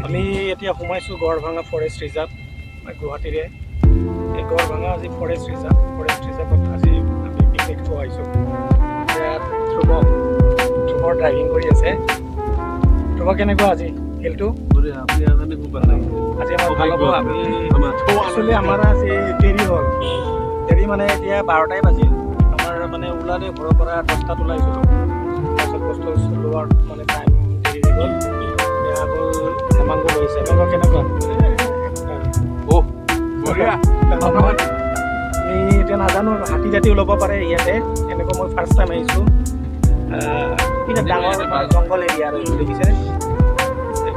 আমি এতিয়া সোমাইছোঁ গড়ভাঙা ফৰেষ্ট ৰিজাৰ্ভ গুৱাহাটীৰে। এই গড়ভাঙা আজি ফৰেষ্ট ৰিজাৰ্ভত আজি আমি পিকনিক খাব আহিছোঁ। ইয়াত ধ্ৰুৱৰ ড্ৰাইভিং কৰি আছে। ধ্ৰুৱ কেনেকুৱা আজি হিলটো? আজি আমাৰ ভাল হ'ব। আমি একচুৱেলি আমাৰ আজি দেৰি হ'ল। দেৰি মানে এতিয়া 12টাই বাজিল। আমাৰ মানে ওলালে ঘৰৰ পৰা 10টাত ওলাইছিলোঁ। তাৰপিছত বস্তু লোৱাৰ মানে টাইম দেৰি হৈ গ'ল। এতিয়া গ'ল হেমাংগ লৈছে। হেমাংগ কেনেকুৱা? আমি এতিয়া নাজানো হাতী জাতি ওলাব পাৰে ইয়াতে। এনেকুৱা মই ফাৰ্ষ্ট টাইম আহিছোঁ। এতিয়া ডাঙৰ জংঘল এৰিয়া আৰু দেখিছেনে?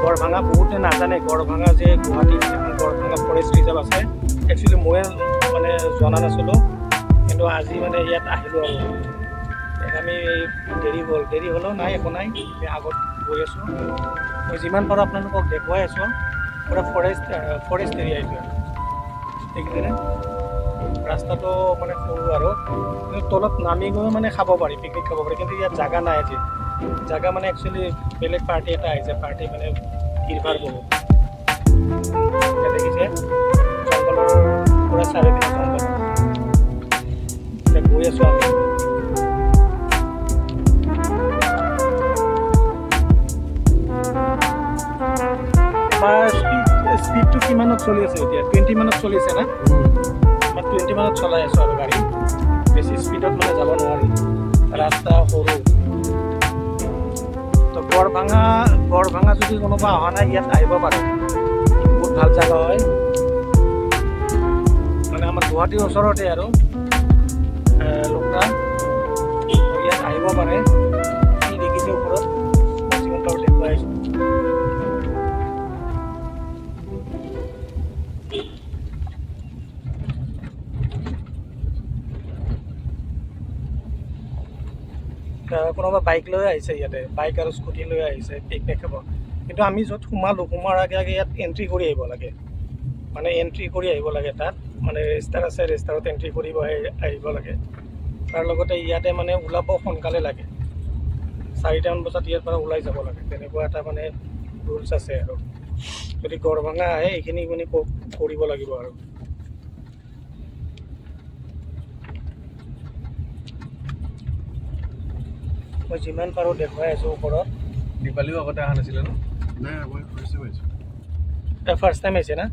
গড়ভাঙা বহুতে নাজানে গড়ভাঙা যে গুৱাহাটীত এখন গড়ভাঙা ফৰেষ্ট ৰিজাৰ্ভ আছে। একচুৱেলি মই মানে জনা নাছিলোঁ, কিন্তু আজি মানে ইয়াত আহিলোঁ আৰু আমি দেৰি হ'লেও নাই, একো নাই। আগত গৈ আছোঁ। মই যিমান পাৰোঁ আপোনালোকক দেখুৱাই আছোঁ। পুৰা ফৰেষ্ট এৰিয়া এইটো দেখিছেনে? ৰাস্তাটো মানে সৰু আৰু তলত নামি গৈ মানে খাব পাৰি, পিকনিক খাব পাৰি। কিন্তু ইয়াত জাগা নাই আজি। জাগা মানে একচুৱেলি বেলেগ পাৰ্টি এটা আহিছে। পাৰ্টি মানে ভিৰ-ভাৰ বহুত। এতিয়া দেখিছে জংঘলৰ পুৰা চাৰিওপিনে জংঘল। এতিয়া গৈ আছোঁ আমি। আমাৰ স্পীডটো কিমানত চলি আছে এতিয়া? 20 মানত চলি আছে না? আমাৰ 20 মানত চলাই আছোঁ আৰু গাড়ী। বেছি স্পীডত মানে যাব নোৱাৰি, ৰাস্তা সৰু। তো গড়ভাঙা যদি কোনোবা অহা নাই ইয়াত আহিব পাৰে। বহুত ভাল জাগা হয়। মানে আমাৰ গুৱাহাটীৰ ওচৰতে আৰু লোকটা ইয়াত আহিব পাৰে। কি দেখিছে ওপৰত যিমান পাৰোঁ দেখুৱাই আছোঁ। কোনোবা বাইক লৈ আহিছে ইয়াতে, বাইক আৰু স্কুটি লৈ আহিছে পিকনিক খাব। কিন্তু আমি য'ত সোমাৰ আগে ইয়াত এণ্ট্ৰি কৰি আহিব লাগে। মানে এণ্ট্ৰি কৰি আহিব লাগে তাত। মানে ৰেজিষ্টাৰ আছে, ৰেজিষ্টাৰত এণ্ট্ৰি কৰিব আহিব লাগে। তাৰ লগতে ইয়াতে মানে ওলাব সোনকালে লাগে। 4টামান বজাত ইয়াৰ পৰা ওলাই যাব লাগে। তেনেকুৱা এটা মানে ৰুলছ আছে আৰু যদি গড়ভাঙা আহে এইখিনি মানে কৰিব লাগিব আৰু। মই যিমান পাৰোঁ দেখুৱাই আছোঁ ওপৰত। দীপালীও আগতে অহা নাছিলে ন? ফাৰ্ষ্ট টাইম আহিছে না?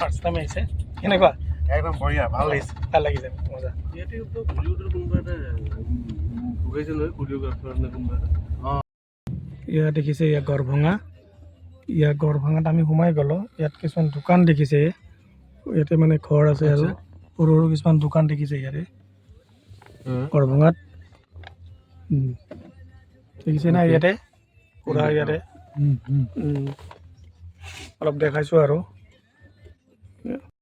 ফাৰ্ষ্ট টাইম আহিছে। কেনেকুৱা? একদম বঢ়িয়া, ভাল লাগিছে। ভাল লাগিছে, মজা। ইয়াত দেখিছে ইয়াত গড়ভাঙা। ইয়াত গড়ভাঙাত আমি সোমাই গ'লোঁ। ইয়াত কিছুমান দোকান দেখিছে। ইয়াতে মানে ঘৰ আছে আৰু সৰু সৰু কিছুমান দোকান দেখিছে ইয়াতে গড়ভাঙাত। দেখিছে না ইয়াতে পুৰা ইয়াতে অলপ দেখাইছোঁ আৰু